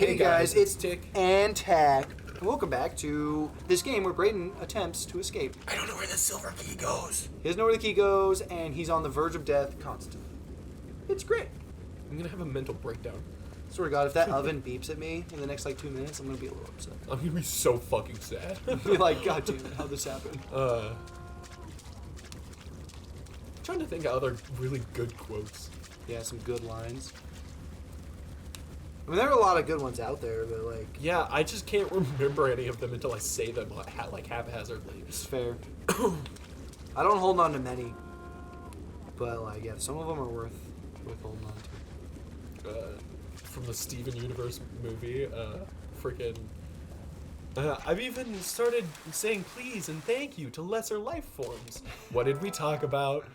Hey guys, it's Tick. and Tack. And welcome back to this game where Brayden attempts to escape. I don't know where the silver key goes. He doesn't know where the key goes, and he's on the verge of death constantly. It's great. I'm gonna have a mental breakdown. Swear to God, if that oven beeps at me in the next 2 minutes, I'm gonna be a little upset. I'm gonna be so fucking sad. Be like, God damn it, how'd this happen? Trying to think of other really good quotes. Yeah, some good lines. I mean, there are a lot of good ones out there, but like... Yeah, I just can't remember any of them until I say them like haphazardly. It's fair. I don't hold on to many. But like, yeah, some of them are worth holding on to. From the Steven Universe movie, I've even started saying please and thank you to lesser life forms. What did we talk about?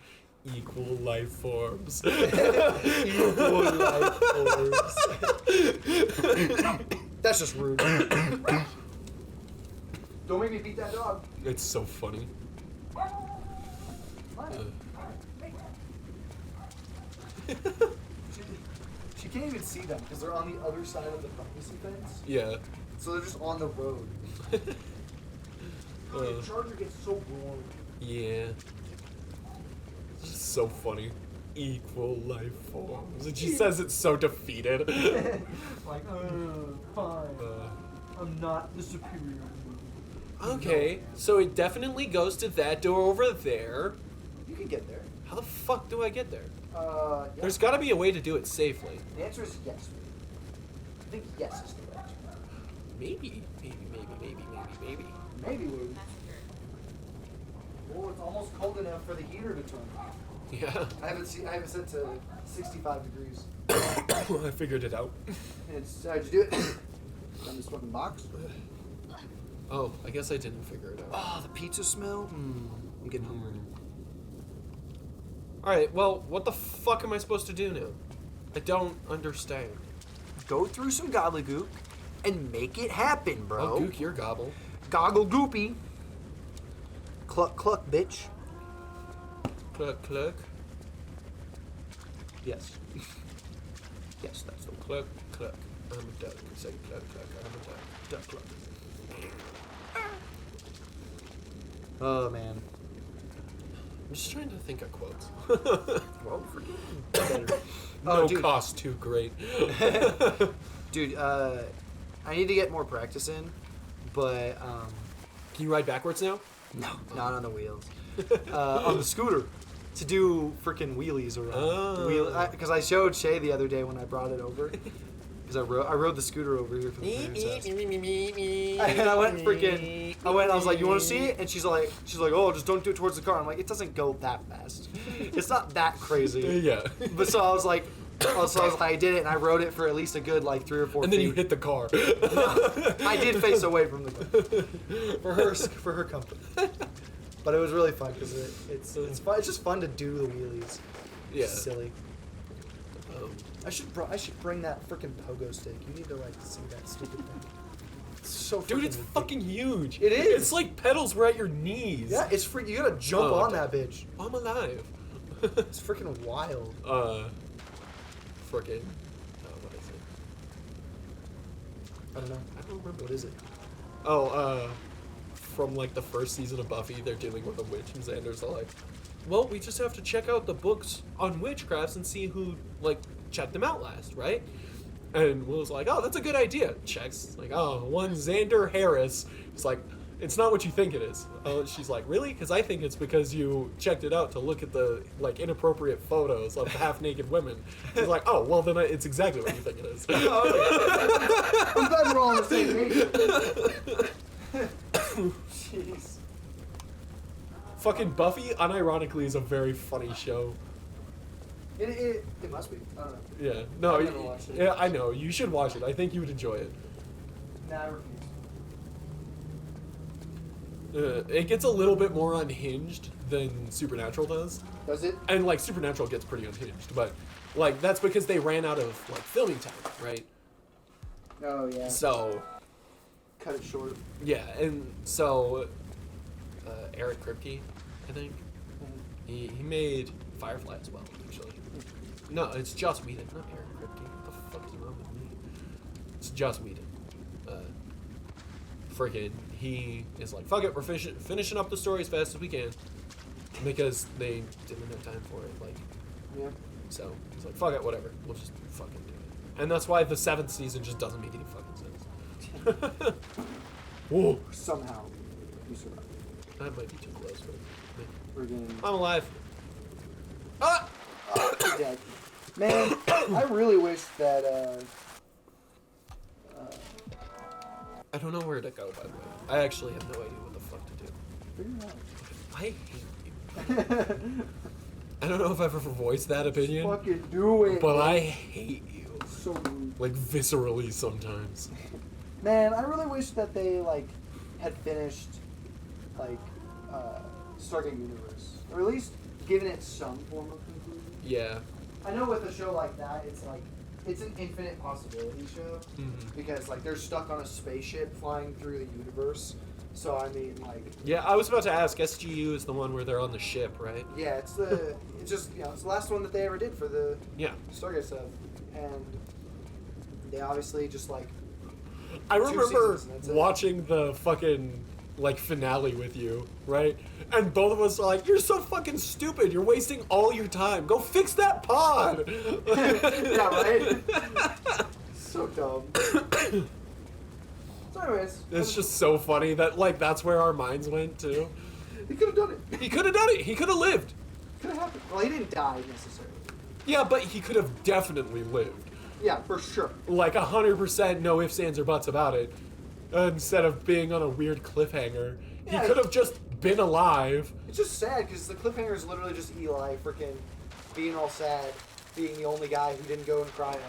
Equal life forms. Equal life forms. That's just rude. Don't make me beat that dog. It's so funny. She can't even see them because they're on the other side of the privacy fence. Yeah. So they're just on the road. The charger gets so warm. Yeah. It's just so funny. Equal life forms. And she says it's so defeated. Like, fine. I'm not the superior. Okay, so it definitely goes to that door over there. You can get there. How the fuck do I get there? Yeah. There's gotta be a way to do it safely. The answer is yes. I think yes is the right answer. Maybe. Maybe, Lou. Oh, it's almost cold enough for the heater to turn on. Yeah. I have it set to 65 degrees. I figured it out. How'd you do it? On this fucking box? Oh, I guess I didn't figure it out. Oh, the pizza smell? I'm getting hungry. Alright, well, what the fuck am I supposed to do now? I don't understand. Go through some gobbledygook and make it happen, bro. Oh, gook your gobble. Goggle goopy. Cluck cluck, bitch. Cluck, cluck. Yes. Yes, that's the one. Cluck, cluck. I'm a duck. Say cluck, cluck. I'm a duck. Duck cluck. Oh, man. I'm just trying to think of quotes. Well, forget better. No dude. cost too great. Dude, I need to get more practice in, but, Can you ride backwards now? no, not on the wheels. On the scooter. To do freaking wheelies around. Oh. Because I showed Shay the other day when I brought it over. Because I rode the scooter over here from the parents' house. And I went and I was like, you want to see it? And she's like, oh, just don't do it towards the car. I'm like, it doesn't go that fast. It's not that crazy. Yeah. But so I was like, I did it and I rode it for at least a good 3 or 4 And feet. then you hit the car. I did face away from the car for her comfort. But it was really fun because it's fun. It's just fun to do the wheelies. Yeah. It's silly. I should bring that freaking pogo stick. You need to see that stupid thing. It's so Dude, it's ridiculous. fucking huge. It is. It's like pedals were at your knees. Yeah, it's free. You gotta jump on that bitch. I'm alive. It's freaking wild. What is it? I don't know. I don't remember. What is it? Oh, from the first season of Buffy, they're dealing with a witch, and Xander's like, well, we just have to check out the books on witchcrafts and see who, checked them out last, right? And Will's like, oh, that's a good idea. Checks, one Xander Harris. He's like, it's not what you think it is. She's like, really? Because I think it's because you checked it out to look at the, inappropriate photos of half-naked women. He's like, oh, well, then it's exactly what you think it is. I'm glad we're all on the same page. Jeez. Fucking Buffy, unironically, is a very funny show. It must be. I don't know. Yeah. No, I've never watched it. Yeah, I know. You should watch it. I think you would enjoy it. Nah, I refuse. It gets a little bit more unhinged than Supernatural does. Does it? And, Supernatural gets pretty unhinged. But, that's because they ran out of, filming time, right? Oh, yeah. So... Cut it short. Yeah, and so... Eric Kripke, I think. He made Firefly as well, actually. No, it's Joss Whedon, not Eric Kripke. What the fuck is wrong with me? It's Joss Whedon. Freaking, he is like, fuck it, we're finishing up the story as fast as we can. Because they didn't have time for it, like. Yeah. So, he's like, fuck it, whatever. We'll just fucking do it. And that's why the 7th season just doesn't make any fucking sense. Whoa. Somehow, you survived. That might be too close, but... Friggin'. I'm alive. Ah! Oh, you're dead. Man, I really wish that, I don't know where to go, by the way. I actually have no idea what the fuck to do. figure it I hate you. out. I don't know if I've ever voiced that opinion, Fucking do it. but man. I hate you. So rude. Like, viscerally sometimes. Man, I really wish that they, like, had finished, like, Stargate Universe. Or at least given it some form of conclusion. Yeah. I know with a show like that, it's like, it's an infinite possibility show. Mhm. Because, like, they're stuck on a spaceship flying through the universe. So, I mean, like... Yeah, I was about to ask, SGU is the one where they're on the ship, right? Yeah, it's the... it's just, you know, it's the last one that they ever did for the Yeah. Stargate stuff. And they obviously just, like... I 2 remember seasons, and that's it. watching the fucking, like, finale with you, right? And both of us are like, you're so fucking stupid. You're wasting all your time. Go fix that pod. Yeah, right? So dumb. So anyways. It's just so funny that, like, that's where our minds went, too. He could have done it. He could have done it. He could have lived. Could have happened. Well, he didn't die necessarily. Yeah, but he could have definitely lived. Yeah, for sure. Like, 100% no ifs, ands, or buts about it. Instead of being on a weird cliffhanger. Yeah. He could have just been alive. It's just sad because the cliffhanger is literally just Eli freaking being all sad, being the only guy who didn't go and cry on.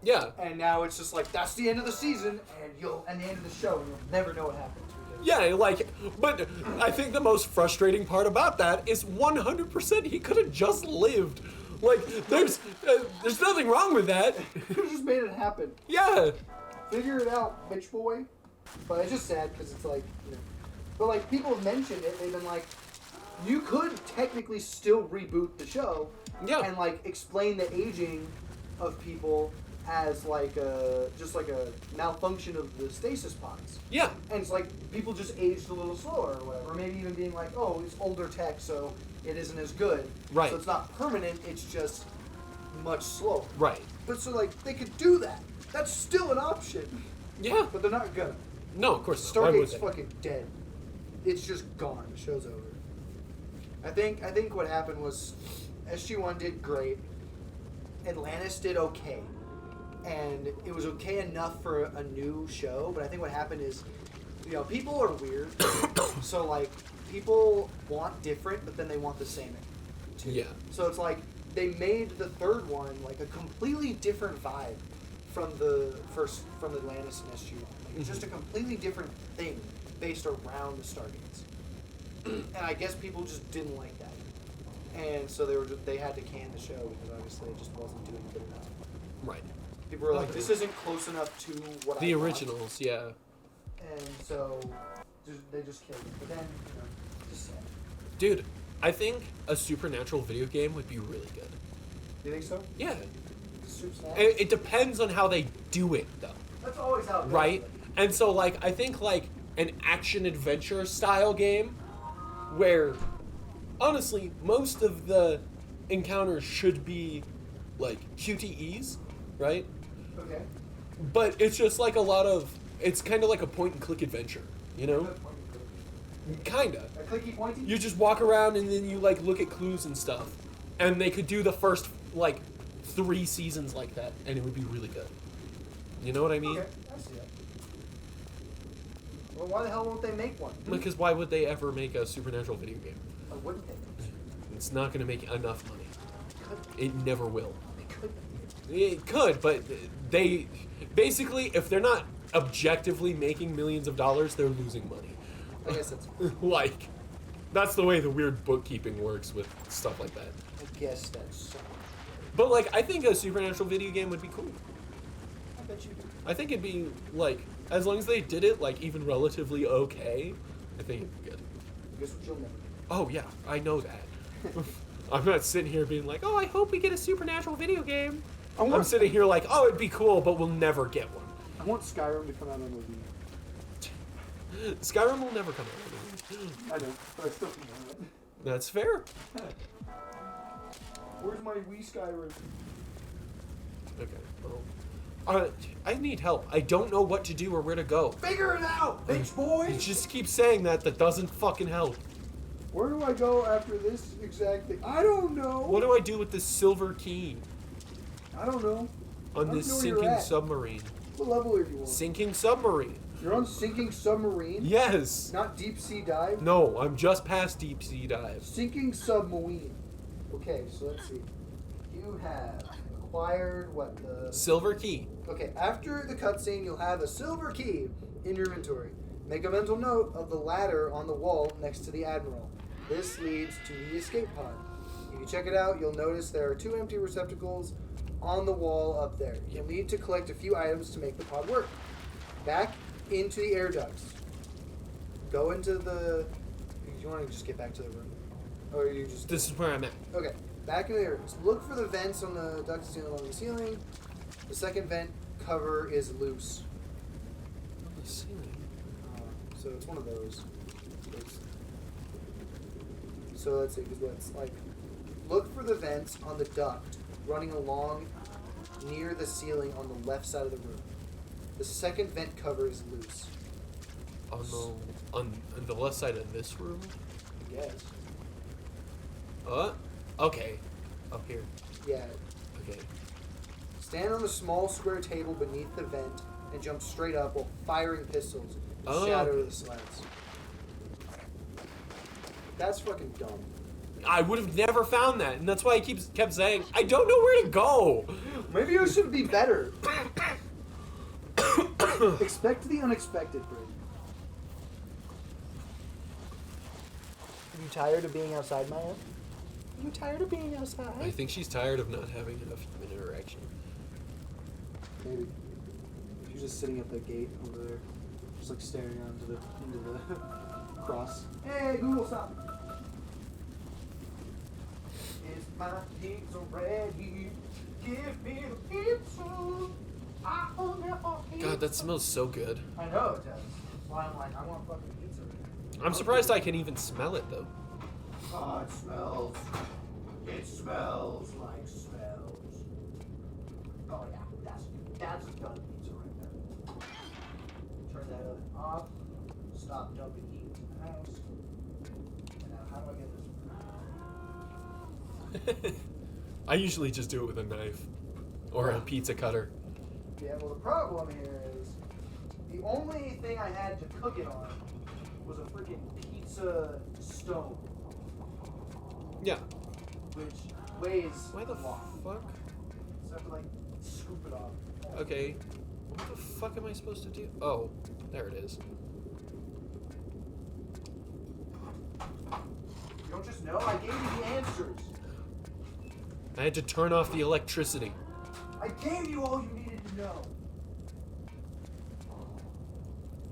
Yeah. And now it's just like, that's the end of the season, and the end of the show, and you'll never know what happened. Yeah, like, but I think the most frustrating part about that is 100% he could have just lived. Like, there's nothing wrong with that. Could have just made it happen. Yeah. Figure it out, bitch boy. But it's just sad because it's like, you know. But like, people have mentioned it, they've been like, you could technically still reboot the show. Yeah. And like, explain the aging of people as like just like a malfunction of the stasis pods. Yeah. And it's like people just aged a little slower or whatever. Or maybe even being like, oh, it's older tech, so it isn't as good. Right. So it's not permanent, it's just much slower. Right. But so like they could do that. That's still an option. Yeah. But they're not gonna. No, of course not. Why would Stargate's they? fucking dead. It's just gone. The show's over. I think what happened was SG-1 did great. Atlantis did okay. And it was okay enough for a new show, but I think what happened is, you know, people are weird. So, like, people want different, but then they want the same too. Yeah. So it's like, they made the third one, like, a completely different vibe from the Atlantis and SG-1. Like, it's just a completely different thing based around the Stargates. And I guess people just didn't like that. And so they had to can the show because obviously it just wasn't doing good enough. Right. People were like, this isn't close enough to what The I want. originals, yeah. And so they just killed it. But then, you know, just sad. Dude, I think a Supernatural video game would be really good. You think so? Yeah. Soup snacks? It depends on how they do it, though. That's always how it goes. Right? And so, like, I think, like, an action-adventure style game where, honestly, most of the encounters should be, like, QTEs, right? Okay. But it's just, like, it's kind of like a point-and-click adventure, you know? Kinda. A clicky pointy? You just walk around and then you, like, look at clues and stuff. And they could do the first, like, 3 seasons like that, and it would be really good. You know what I mean? Okay, I see that. Well, why the hell won't they make one? Because why would they ever make a Supernatural video game? Or wouldn't they? It's not going to make enough money. Could. It never will. They could. It could, but they basically, if they're not objectively making millions of dollars, they're losing money. I guess that's. Like, that's the way the weird bookkeeping works with stuff like that. I guess that's so. But, like, I think a Supernatural video game would be cool. I bet you do. I think it'd be, like, as long as they did it, like, even relatively okay, I think it'd be good. Guess what you'll never do. Oh, yeah, I know that. I'm not sitting here being like, oh, I hope we get a Supernatural video game. I'm sitting here like, oh, it'd be cool, but we'll never get one. I want Skyrim to come out on the Wii. Skyrim will never come out. I know, but I still can want it. That's fair. Where's my Wii Skyrim? Okay. Well, I need help. I don't know what to do or where to go. Figure it out, bitch boy! You just keep saying that doesn't fucking help. Where do I go after this exact thing? I don't know! What do I do with this silver key I don't know. on I this don't know where you're sinking at. submarine? What level are you on? Sinking submarine. You're on Sinking Submarine? Yes. Not Deep Sea Dive? No, I'm just past deep sea dive. Sinking Submarine. Okay, so let's see. You have acquired what the... Silver key. Okay, after the cutscene, you'll have a silver key in your inventory. Make a mental note of the ladder on the wall next to the Admiral. This leads to the escape pod. If you check it out, you'll notice there are 2 empty receptacles on the wall up there. You'll need to collect a few items to make the pod work. Back into the air ducts. Go into the... You want to just get back to the room? Or you just... This is where I'm at. Okay, back in the air ducts. Look for the vents on the duct ceiling along the ceiling. The second vent cover is loose. On the ceiling. So it's one of those. So let's see, because what's like, look for the vents on the duct running along near the ceiling on the left side of the room. The second vent cover is loose. On the left side of this room? Yes. Okay. Up here. Yeah. Okay. Stand on the small square table beneath the vent and jump straight up while firing pistols to Oh. shatter the slats. That's fucking dumb. I would have never found that, and that's why I kept saying, I don't know where to go. Maybe you should be better. Expect the unexpected, Brady. Are you tired of being outside, Maya? Are you tired of being outside? I think she's tired of not having enough human interaction. Maybe. If you're just sitting at the gate over there, just like staring out into the cross. Hey, Google, stop! Is my pizza ready? Give me the pizza. I own it all. God, that smells so good. I know it does. That's why I'm like, I want fucking pizza. I'm surprised I can even smell it, though. Oh, it smells. It smells like smells. Oh yeah, that's done pizza right there. Turn that oven off. Stop dumping heat into the house. And now, how do I get this? I usually just do it with a knife or a pizza cutter. Yeah, well, the problem here is the only thing I had to cook it on was a freaking pizza stone, Yeah. which weighs Why the a lot. fuck? So I have to like scoop it off. Okay. What the fuck am I supposed to do? Oh, there it is. You don't just know? I gave you the answers. I had to turn off the electricity. I gave you all you needed to know.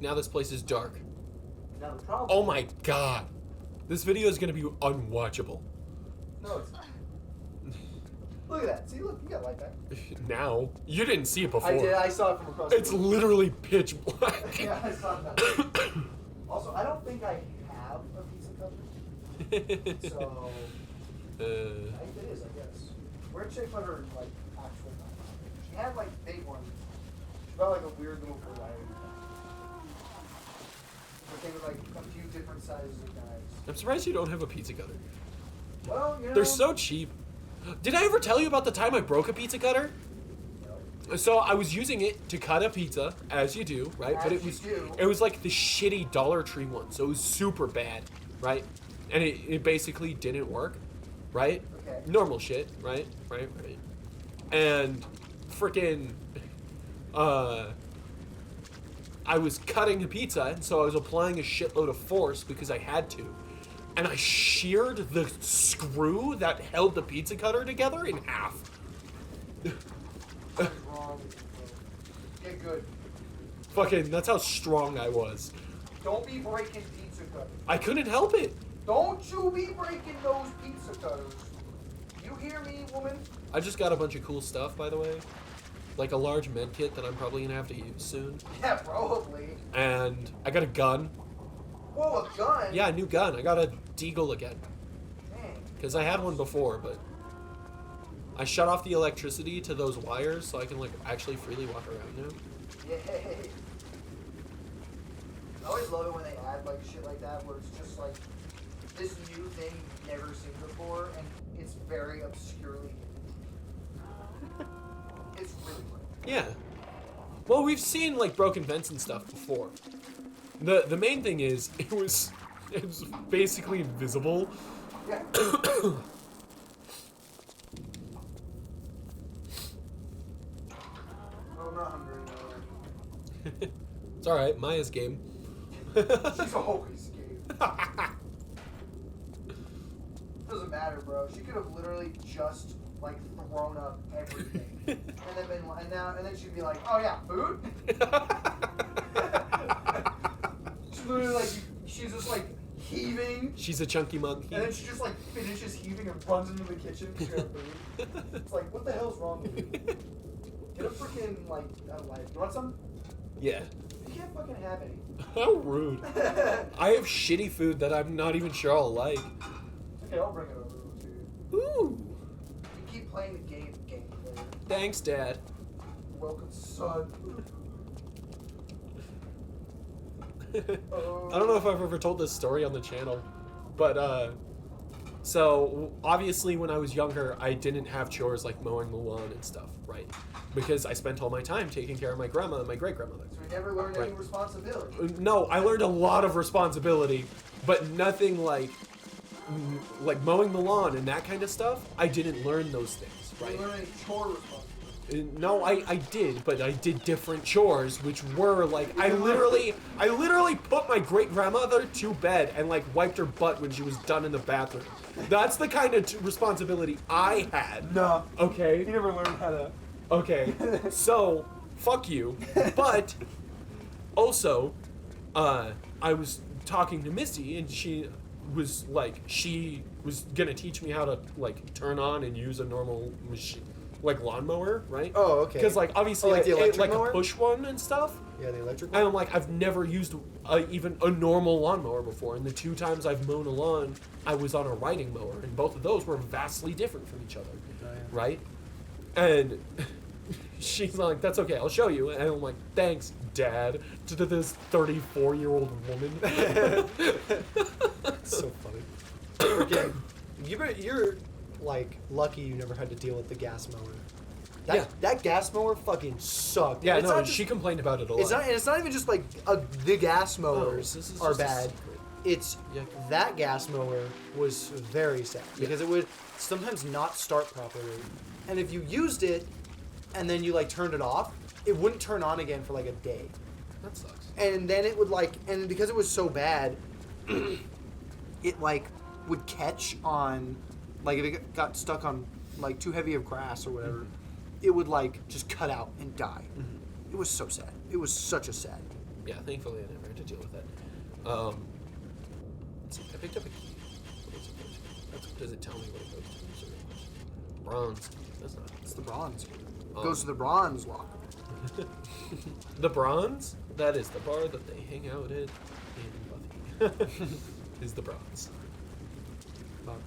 Now this place is dark. Now the problem. Oh my god. This video is gonna be unwatchable. No, it's not. Look at that. See, look, you got light back. Now? You didn't see it before. I did. I saw it from across It's the room. literally pitch black. Yeah, I saw that. Also, I don't think I have a pizza cutter. So, I think it is, I guess. Where'd she put her, like, actual knife? She had, like, big ones. She got, like, a weird little variety. But they were, like, a few different sizes of knives. I'm surprised you don't have a pizza cutter. Well, you know. They're so cheap. Did I ever tell you about the time I broke a pizza cutter? No. So I was using it to cut a pizza, as you do, right? As But it you was do. it was like the shitty Dollar Tree one, so it was super bad, right? And it basically didn't work, right? Okay. Normal shit, right? Right. And freaking I was cutting a pizza, and so I was applying a shitload of force because I had to. And I sheared the screw that held the pizza cutter together in half. What's wrong with you, bro? Get good. Fucking, that's how strong I was. Don't be breaking pizza cutters. I couldn't help it. Don't you be breaking those pizza cutters. You hear me, woman? I just got a bunch of cool stuff, by the way. like a large med kit that I'm probably gonna have to use soon. Yeah, probably. And I got a gun. Whoa, a gun? Yeah, a new gun. I got a Deagle again. Dang. Because I had one before, but I shut off the electricity to those wires so I can like actually freely walk around now. Yay. I always love it when they add like shit like that where it's just like this new thing you've never seen before and it's very obscurely it's really cool. Yeah. Well, we've seen like broken vents and stuff before. The main thing is it was basically invisible. Yeah. I'm not hungry now. It's alright, Maya's game. She's always game. Doesn't matter, bro. She could have literally just like thrown up everything, and then she'd be like, "Oh yeah, food." She's literally like, she's just like heaving, She's a chunky monkey. and then she just like finishes heaving and runs into the kitchen to grab food. It's like, what the hell's wrong with you? Get a freaking like a life. You want some? Yeah. You can't fucking have any. How rude. I have shitty food that I'm not even sure I'll like. Okay, I'll bring it over to you. Ooh. You keep playing the game player. Thanks, Dad. Welcome, son. I don't know if I've ever told this story on the channel, but so obviously when I was younger, I didn't have chores like mowing the lawn and stuff, right? Because I spent all my time taking care of my grandma and my great-grandmother. So you never learned any Right. responsibility. No, I learned a lot of responsibility, but nothing like mowing the lawn and that kind of stuff. I didn't learn those things, You right? didn't learn any chore responsibility. No, I did, but I did different chores, which were like I literally put my great grandmother to bed and like wiped her butt when she was done in the bathroom. That's the kind of responsibility I had. No. Okay. You never learned how to. Okay. So fuck you. But also, I was talking to Missy and she was gonna teach me how to like turn on and use a normal machine. Like lawnmower, right? Oh, okay. Because like obviously Oh, like the electric like mower? a push one and stuff. Yeah, the electric And I'm like, I've never used even a normal lawnmower before. And the 2 times I've mown a lawn, I was on a riding mower, and both of those were vastly different from each other, right? And she's like, "That's okay, I'll show you." And I'm like, "Thanks, Dad," to this 34-year-old woman. So funny. Freaking, you're like lucky you never had to deal with the gas mower. That gas mower fucking sucked. Yeah, And it's no, not just- she complained about it a lot. It's not even just like the gas mowers this is are just a bad. secret. It's Yeah. that gas mower was very sad because it would sometimes not start properly, and if you used it and then you like turned it off, it wouldn't turn on again for like a day, That sucks. and then it would like, and because it was so bad, it like would catch on, like if it got stuck on like too heavy of grass or whatever, it would like just cut out and die. It was so sad. It was such a sad. Yeah, thankfully I never had to deal with that. Let's see, I picked up a key. What does it go to? Does it tell me what it goes to? Bronze. That's not. It's the bronze. Um, Goes to the bronze locker. The bronze? That is the bar that they hang out at in Buffy. Is the bronze.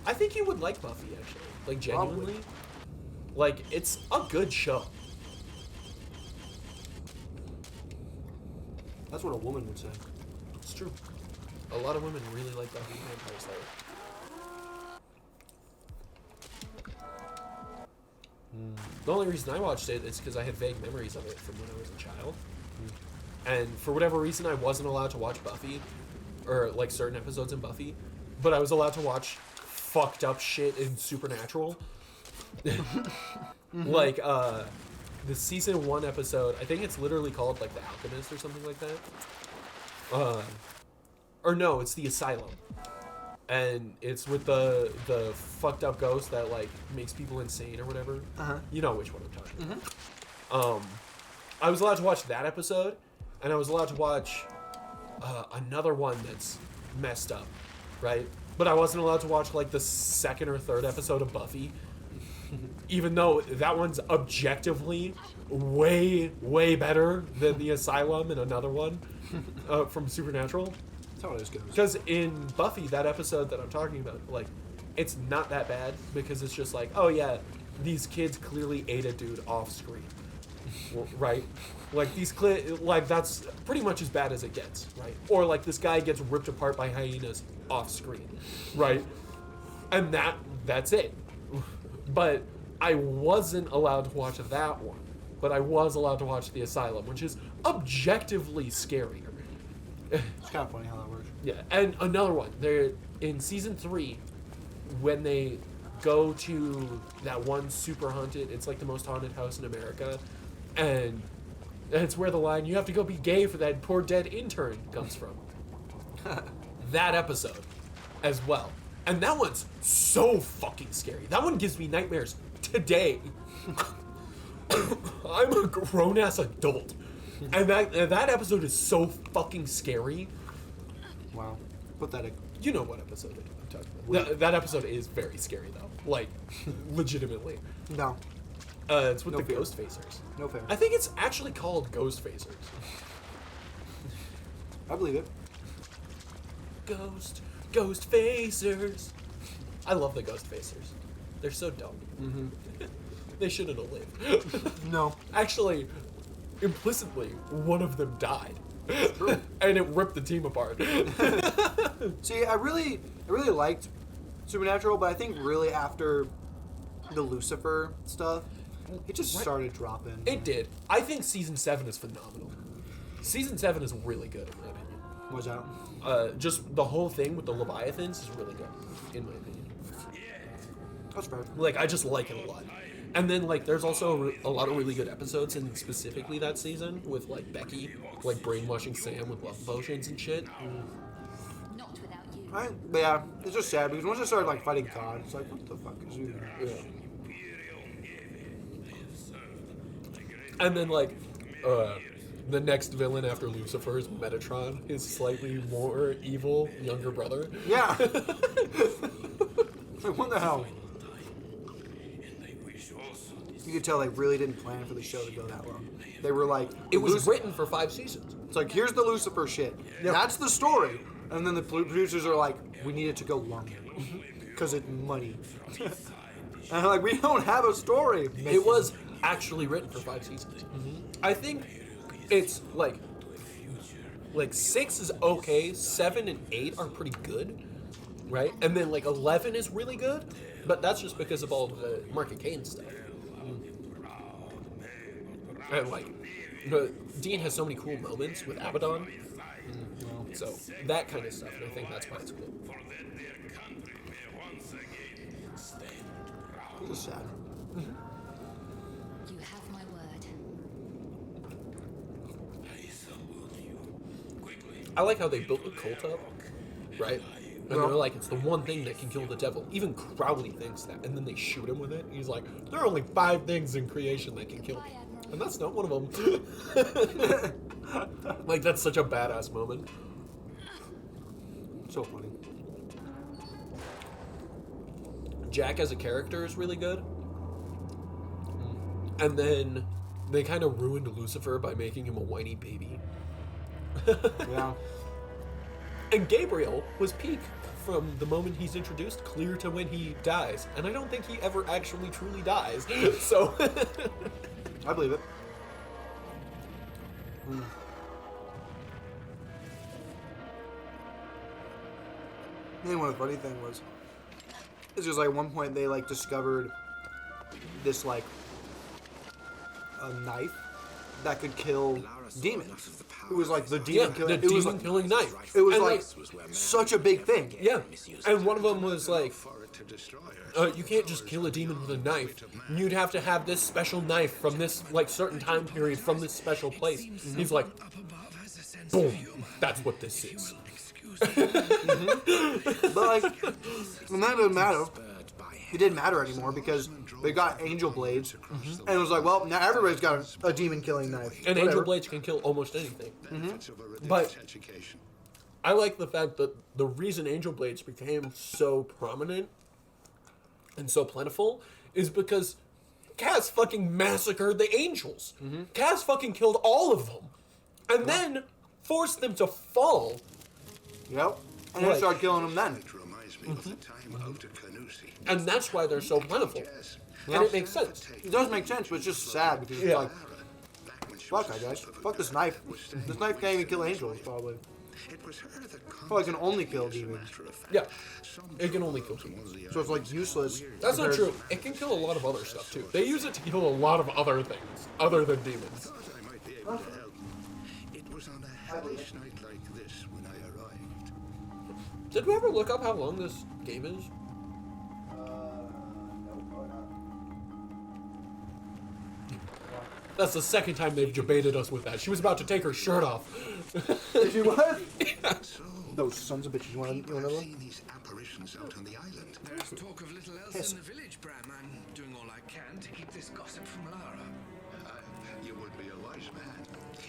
I think you would like Buffy, actually. Like, genuinely. Probably. Like, it's a good show. That's what a woman would say. It's true. A lot of women really like Buffy the Vampire Slayer. The only reason I watched it is because I had vague memories of it from when I was a child. And for whatever reason, I wasn't allowed to watch Buffy, or like certain episodes in Buffy, but I was allowed to watch fucked up shit in Supernatural. Like, the season 1 episode, I think it's literally called like The Alchemist or something like that. Or no, it's The Asylum. And it's with the fucked up ghost that like makes people insane or whatever. Uh-huh. You know which one I'm talking about. I was allowed to watch that episode, and I was allowed to watch another one that's messed up, right? But I wasn't allowed to watch like the 2nd or 3rd episode of Buffy. even though that one's objectively way better than the Asylum and another one from Supernatural. That's how it goes. Because in Buffy, that episode that I'm talking about, like, it's not that bad because it's just like, oh yeah, these kids clearly ate a dude off screen, right? Like like that's pretty much as bad as it gets, right? Or like this guy gets ripped apart by hyenas off screen, right? And that's it. But I wasn't allowed to watch that one, but I was allowed to watch The Asylum, which is objectively scarier. It's kind of funny how that works. Yeah, and another one. They're in season 3 when they go to that one super haunted. It's like the most haunted house in America, and it's where the line "You have to go be gay for that poor dead intern" comes from. That episode, as well, and that one's so fucking scary. That one gives me nightmares today. I'm a grown ass adult, and that episode is so fucking scary. Wow. Pathetic. You know what episode I'm talking about. That episode is very scary, though. Like, legitimately. No. It's with No the fear. Ghost Facers. No fair. I think it's actually called Ghost Facers. I believe it. Ghost Facers. I love the Ghost Facers. They're so dumb. Mm-hmm. They shouldn't have lived. No. Actually, implicitly, one of them died. True. And it ripped the team apart. See, I really liked Supernatural, but I think really after the Lucifer stuff, it just started dropping. It did. I think season 7 is phenomenal. Season 7 is really good, in my opinion. What's that? Just the whole thing with the Leviathans is really good, in my opinion. That's fair. Like, I just like it a lot. And then, like, there's also a lot of really good episodes in specifically that season with, like, Becky, like, brainwashing Sam with love potions and shit. Not without you. But yeah, it's just sad because once I started like fighting God, it's like, what the fuck is you? Yeah. And then, like, the next villain after Lucifer is Metatron, his slightly more evil younger brother. Yeah. Like, what the hell? You could tell they really didn't plan for the show to go that long. They were like, It was written for 5 seasons. It's like, here's the Lucifer shit. That's the story. And then the producers are like, we need it to go longer. Because it's money. And I'm like, we don't have a story. It was actually written for 5 seasons. I think it's like 6 is okay, 7 and 8 are pretty good, right? And then like 11 is really good, but that's just because of all the Mark and Kane stuff. And like, Dean has so many cool moments with Abaddon, so that kind of stuff. And I think that's why it's cool. It's just sad. You have my word. I like how they built the cult up, right? And they're like, it's the one thing that can kill the devil. Even Crowley thinks that, and then they shoot him with it. He's like, there are only 5 things in creation that can kill me, and that's not one of them. Like, that's such a badass moment. So funny. Jack as a character is really good. And then they kind of ruined Lucifer by making him a whiny baby. Yeah. And Gabriel was peak from the moment he's introduced clear to when he dies. And I don't think he ever actually truly dies. So I believe it. And one of the funny thing was, it's just like at one point they like discovered this like a knife that could kill demons. It was like the demon killing. the It was demon like, killing knife. it was And, like such a big thing. yeah. And one of them was like, you can't just kill a demon with a knife. You'd have to have this special knife from this like certain time period from this special place. He's like, boom, that's what this is. But like, and that doesn't matter. It didn't matter anymore because they got angel blades, and it was like, well, now everybody's got a demon killing knife. And Whatever. angel blades can kill almost anything. But I like the fact that the reason angel blades became so prominent and so plentiful is because Cass fucking massacred the angels. Cass fucking killed all of them. And then forced them to fall. Yep. And then Right. start killing them then. It reminds me of the time out at Canusi. And that's why they're so plentiful. And it makes sense. It does make sense, but it's just sad because it's Yeah. like, fuck, I guess. Fuck this knife. This knife can't even kill angels, probably. It was her that Well, it can only kill demons. Yeah. It can only kill people. So it's like useless. That's not compared- true. It can kill a lot of other stuff too. They use it to kill a lot of other things, other than demons. thought I might be able to help. It was on a hellish night like this when I arrived. Did we ever look up how long this game is? That's the second time they've debated us with that. She was about to take her shirt off. Did you what? So, Those sons of bitches. You want to I've look? seen these apparitions out on the island. There's talk of little else in the village, Bram. I'm doing all I can to keep this gossip from Lara. You would be a wise man.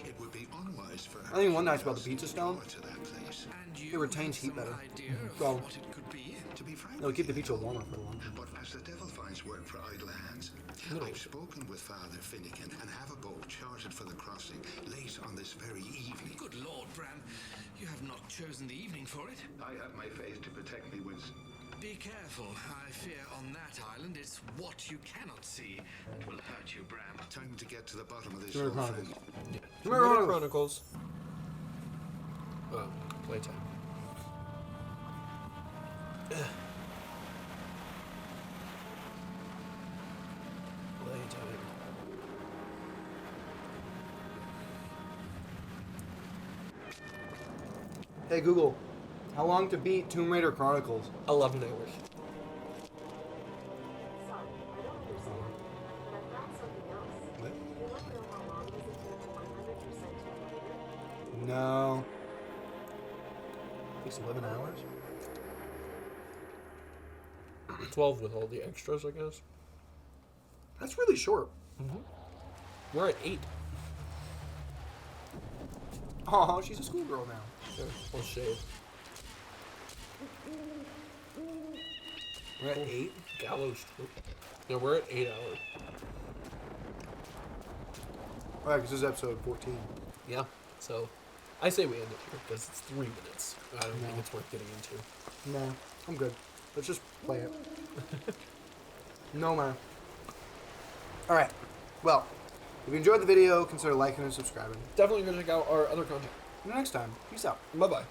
It would be unwise for her. I think one night's about the pizza stone. To that place. And you It retains have heat some better. idea of Well- what it could be? To be frank, It'll keep the pizza warmer for a long time. but as the devil finds work for idle hands, I've spoken with Father Finnegan and have a boat chartered for the crossing late on this very evening. Good Lord, Bram. You have not chosen the evening for it. I have my faith to protect me, Winston. Be careful. I fear on that island it's what you cannot see that will hurt you, Bram. Time to get to the bottom of this Tomb Raider whole Chronicles. thing. Tomb Raider Chronicles. Playtime. Playtime. Hey Google, how long to beat Tomb Raider Chronicles? 11 hours. Sorry, I don't understand, but I've got something else. What? You want to know how long does it take to 100% Tomb Raider? No. Takes 11 hours? 12 with all the extras, I guess. That's really short. We're at 8. Oh, she's a schoolgirl now. Yeah, we'll shave. We're at 8? Gallows. Yeah, we're at 8 hours. Alright, because this is episode 14. Yeah. So, I say we end it here because it's 3 minutes. I don't think No. it's worth getting into. No, I'm good. Let's just play it. No, man. Alright, well, if you enjoyed the video, consider liking and subscribing. Definitely gonna check out our other content. Until next time, peace out. Bye bye.